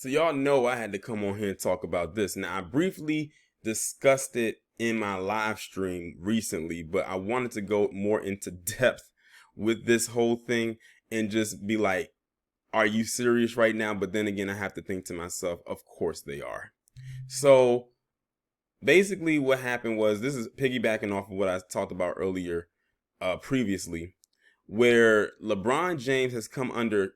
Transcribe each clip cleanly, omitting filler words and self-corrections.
So y'all know I had to come on here and talk about this. Now, I briefly discussed it in my live stream recently, but I wanted to go more into depth with this whole thing and just be like, are you serious right now? But then again, I have to think to myself, of course they are. So basically what happened was, this is piggybacking off of what I talked about earlier, previously, where LeBron James has come under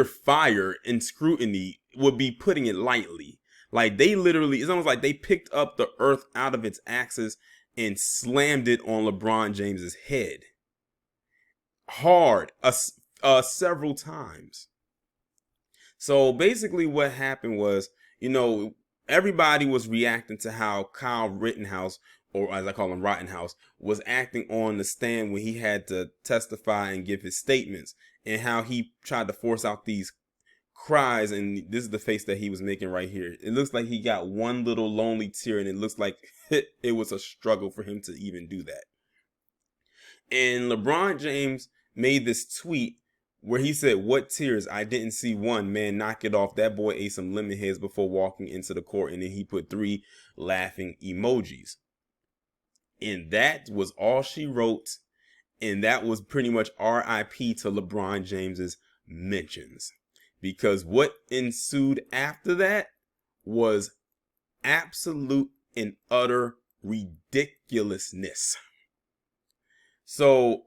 fire and scrutiny, would be putting it lightly. Like, they literally, it's almost like they picked up the earth out of its axis and slammed it on LeBron James's head hard, several times. So basically what happened was, everybody was reacting to how Kyle Rittenhouse, or as I call him, Rottenhouse, was acting on the stand when he had to testify and give his statements, and how he tried to force out these cries. And this is the face that he was making right here. It looks like he got one little lonely tear, and it looks like it was a struggle for him to even do that. And LeBron James made this tweet where he said, "What tears? I didn't see one. Man, knock it off. That boy ate some lemon heads before walking into the court." And then he put 3 laughing emojis. And that was all she wrote. And that was pretty much RIP to LeBron James's mentions. Because what ensued after that was absolute and utter ridiculousness. So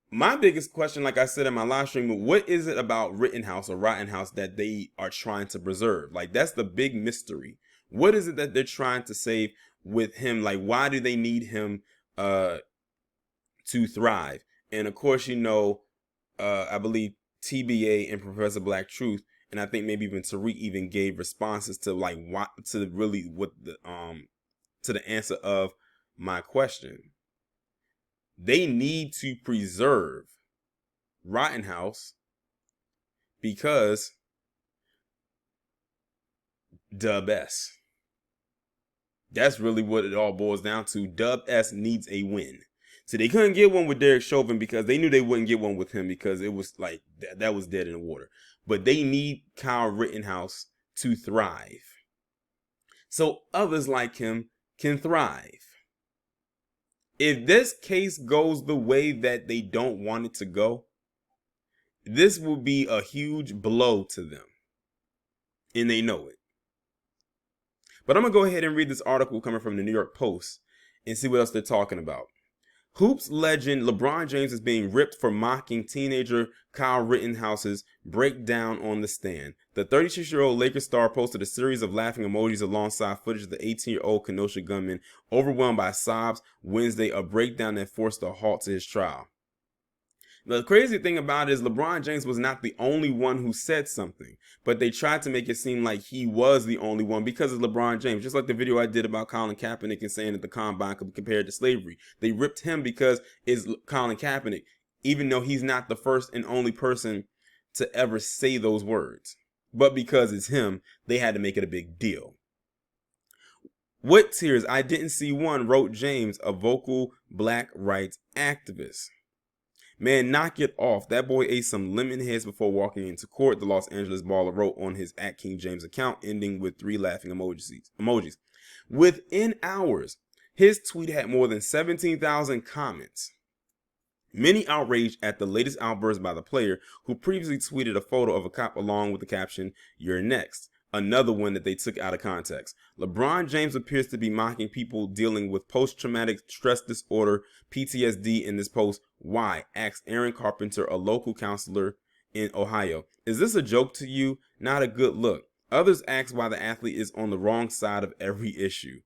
my biggest question, like I said in my live stream, what is it about Rittenhouse or Rottenhouse that they are trying to preserve? Like, that's the big mystery. What is it that they're trying to save with him? Like, why do they need him to thrive? And of course, I believe TBA and Professor Black Truth, and I think maybe even Tariq even gave responses to like what to really what the to the answer of my question. They need to preserve Rottenhouse because Dub S. That's really what it all boils down to. Dub S needs a win. So they couldn't get one with Derek Chauvin because they knew they wouldn't get one with him, because it was like that was dead in the water. But they need Kyle Rittenhouse to thrive, so others like him can thrive. If this case goes the way that they don't want it to go, this will be a huge blow to them. And they know it. But I'm going to go ahead and read this article coming from the New York Post and see what else they're talking about. Hoops legend LeBron James is being ripped for mocking teenager Kyle Rittenhouse's breakdown on the stand. The 36-year-old Lakers star posted a series of laughing emojis alongside footage of the 18-year-old Kenosha gunman overwhelmed by sobs Wednesday, a breakdown that forced a halt to his trial. The crazy thing about it is LeBron James was not the only one who said something, but they tried to make it seem like he was the only one because of LeBron James. Just like the video I did about Colin Kaepernick and saying that the combine could be compared to slavery. They ripped him because it's Colin Kaepernick, even though he's not the first and only person to ever say those words. But because it's him, they had to make it a big deal. What tears? I didn't see one, wrote James, a vocal black rights activist. Man, knock it off. That boy ate some lemon heads before walking into court, the Los Angeles baller wrote on his @KingJames account, ending with 3 laughing emojis. Within hours, his tweet had more than 17,000 comments. Many outraged at the latest outburst by the player, who previously tweeted a photo of a cop along with the caption, "You're next." Another one that they took out of context. LeBron James appears to be mocking people dealing with post-traumatic stress disorder, PTSD, in this post. Why? Asks Aaron Carpenter, a local counselor in Ohio. Is this a joke to you? Not a good look. Others ask why the athlete is on the wrong side of every issue.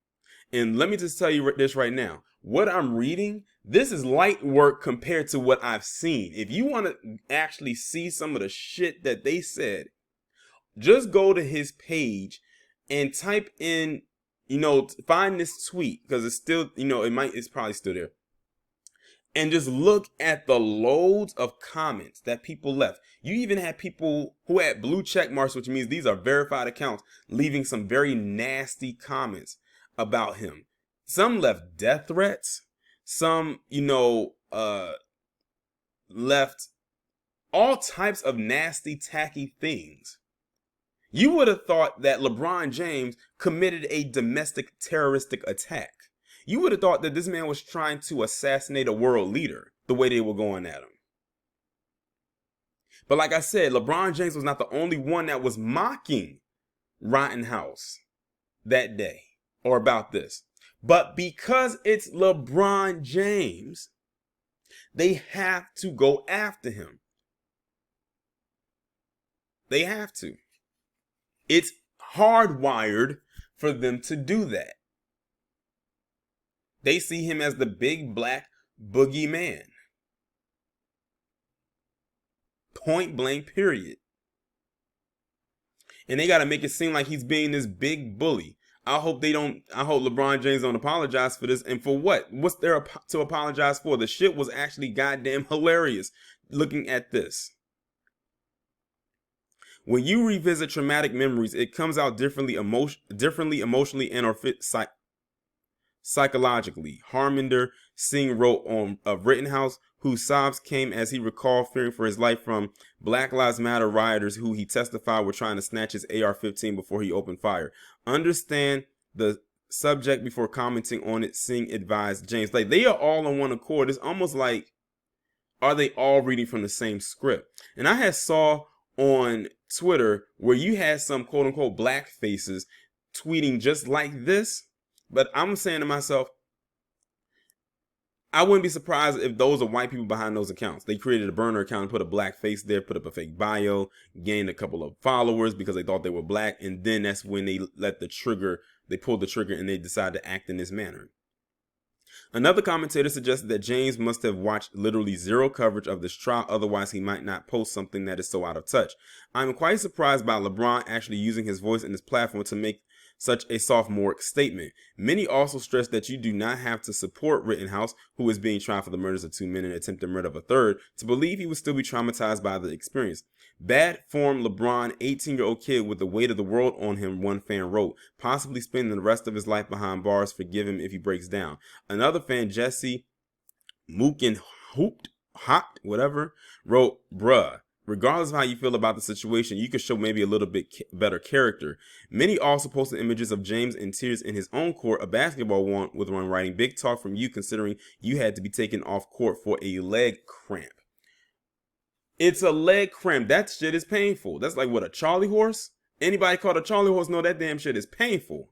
And let me just tell you this right now. What I'm reading, this is light work compared to what I've seen. If you want to actually see some of the shit that they said, just go to his page and type in, find this tweet, because it's still, it's probably still there. And just look at the loads of comments that people left. You even had people who had blue check marks, which means these are verified accounts, leaving some very nasty comments about him. Some left death threats. Some, left all types of nasty, tacky things. You would have thought that LeBron James committed a domestic terroristic attack. You would have thought that this man was trying to assassinate a world leader the way they were going at him. But like I said, LeBron James was not the only one that was mocking Rittenhouse that day or about this. But because it's LeBron James, they have to go after him. They have to. It's hardwired for them to do that. They see him as the big black boogeyman. Point blank, period. And they got to make it seem like he's being this big bully. I hope LeBron James don't apologize for this. And for what? What's there to apologize for? The shit was actually goddamn hilarious looking at this. When you revisit traumatic memories, it comes out differently emotionally and or psychologically. Harminder Singh wrote on Rittenhouse, whose sobs came as he recalled fearing for his life from Black Lives Matter rioters who he testified were trying to snatch his AR-15 before he opened fire. Understand the subject before commenting on it, Singh advised James. Like, they are all on one accord. It's almost like, are they all reading from the same script? And I had saw on Twitter where you had some quote unquote black faces tweeting just like this. But I'm saying to myself, I wouldn't be surprised if those are white people behind those accounts. They created a burner account and put a black face there, put up a fake bio, gained a couple of followers because they thought they were black. And then that's when they pulled the trigger and they decided to act in this manner. Another commentator suggested that James must have watched literally zero coverage of this trial, otherwise he might not post something that is so out of touch. I'm quite surprised by LeBron actually using his voice and his platform to make such a sophomoric statement. Many also stress that you do not have to support Rittenhouse, who is being tried for the murders of 2 men and attempted murder of a third, to believe he would still be traumatized by the experience. Bad form LeBron, 18-year-old kid with the weight of the world on him, one fan wrote, possibly spending the rest of his life behind bars, forgive him if he breaks down. Another fan, Jesse Mookin Hooped, Hot, whatever, wrote, bruh, regardless of how you feel about the situation, you could show maybe a little bit better character. Many also posted images of James in tears in his own court, a basketball one with one writing, big talk from you considering you had to be taken off court for a leg cramp. It's a leg cramp. That shit is painful. That's like what, a Charlie horse? Anybody called a Charlie horse know that damn shit is painful.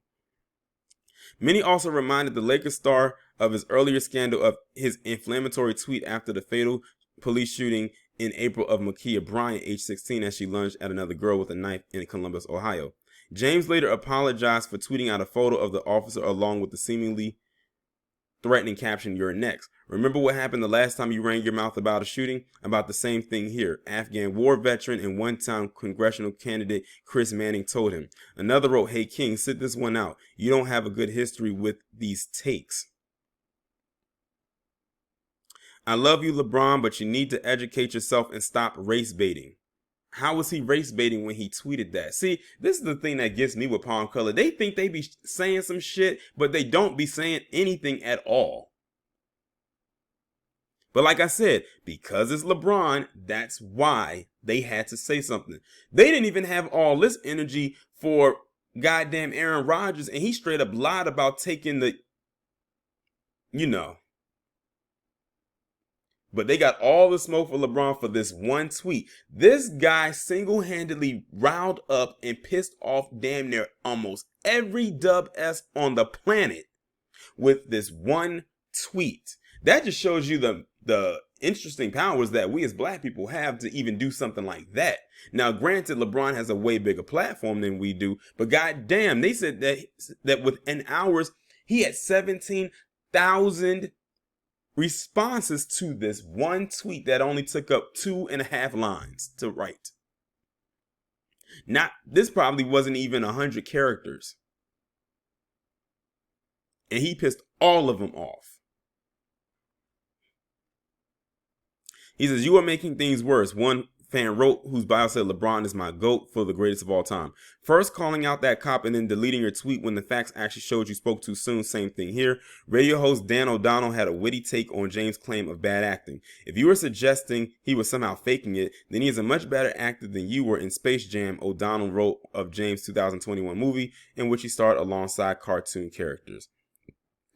Many also reminded the Lakers star of his earlier scandal of his inflammatory tweet after the fatal police shooting in April of Ma'Khia Bryant, age 16, as she lunged at another girl with a knife in Columbus, Ohio. James later apologized for tweeting out a photo of the officer along with the seemingly threatening caption, "You're next. Remember what happened the last time you ran your mouth about a shooting? About the same thing here." Afghan war veteran and one-time congressional candidate Chris Manning told him. Another wrote, "Hey King, sit this one out. You don't have a good history with these takes. I love you, LeBron, but you need to educate yourself and stop race baiting." How was he race baiting when he tweeted that? See, this is the thing that gets me with Palm Color. They think they be saying some shit, but they don't be saying anything at all. But like I said, because it's LeBron, that's why they had to say something. They didn't even have all this energy for goddamn Aaron Rodgers, and he straight up lied about taking the, But they got all the smoke for LeBron for this one tweet. This guy single-handedly riled up and pissed off damn near almost every Dub S on the planet with this one tweet. That just shows you the interesting powers that we as black people have to even do something like that. Now, granted, LeBron has a way bigger platform than we do, but goddamn, they said that within hours he had 17,000 responses to this one tweet that only took up 2.5 lines to write. This probably wasn't even 100 characters. And he pissed all of them off. He says, "You are making things worse." One fan wrote, whose bio said LeBron is my GOAT for the greatest of all time. First calling out that cop and then deleting your tweet when the facts actually showed you spoke too soon. Same thing here. Radio host Dan O'Donnell had a witty take on James' claim of bad acting. If you were suggesting he was somehow faking it, then he is a much better actor than you were in Space Jam, O'Donnell wrote of James' 2021 movie, in which he starred alongside cartoon characters.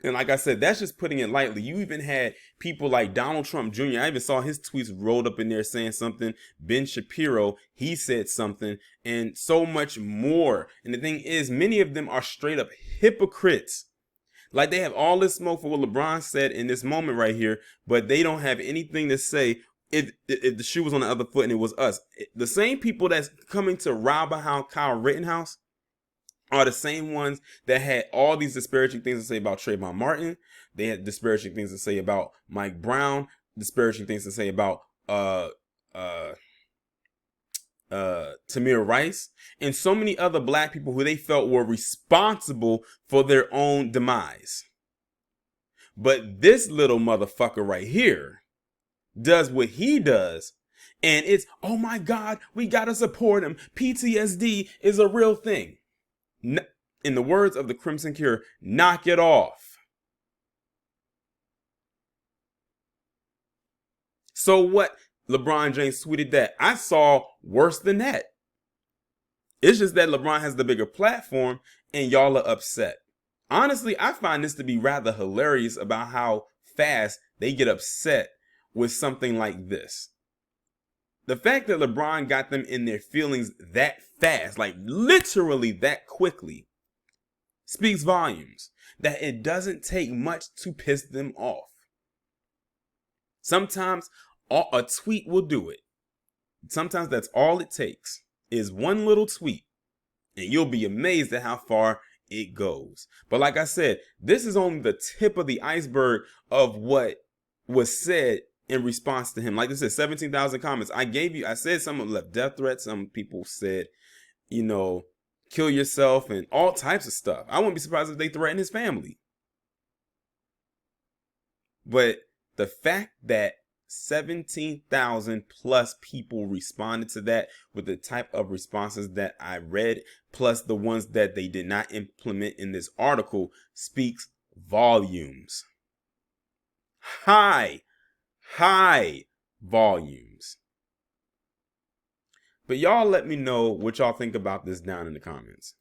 And like I said, that's just putting it lightly. You even had people like Donald Trump Jr. I even saw his tweets rolled up in there saying something. Ben Shapiro, he said something, and so much more. And the thing is, many of them are straight up hypocrites. Like, they have all this smoke for what LeBron said in this moment right here, but they don't have anything to say if the shoe was on the other foot and it was us. The same people that's coming to rob Kyle Rittenhouse are the same ones that had all these disparaging things to say about Trayvon Martin. They had disparaging things to say about Mike Brown, disparaging things to say about Tamir Rice, and so many other black people who they felt were responsible for their own demise. But this little motherfucker right here does what he does, and it's, oh my God, we gotta support him. PTSD is a real thing. In the words of the Crimson Cure, knock it off. So what? LeBron James tweeted that. I saw worse than that. It's just that LeBron has the bigger platform and y'all are upset. Honestly, I find this to be rather hilarious about how fast they get upset with something like this. The fact that LeBron got them in their feelings that fast, like literally that quickly, speaks volumes. That it doesn't take much to piss them off. Sometimes a tweet will do it. Sometimes that's all it takes, is one little tweet, and you'll be amazed at how far it goes. But like I said, this is only the tip of the iceberg of what was said in response to him. Like I said, 17,000 comments. I said some of them left death threats. Some people said, kill yourself and all types of stuff. I wouldn't be surprised if they threatened his family. But the fact that 17,000 plus people responded to that with the type of responses that I read, plus the ones that they did not implement in this article, speaks volumes. High volumes. But y'all let me know what y'all think about this down in the comments.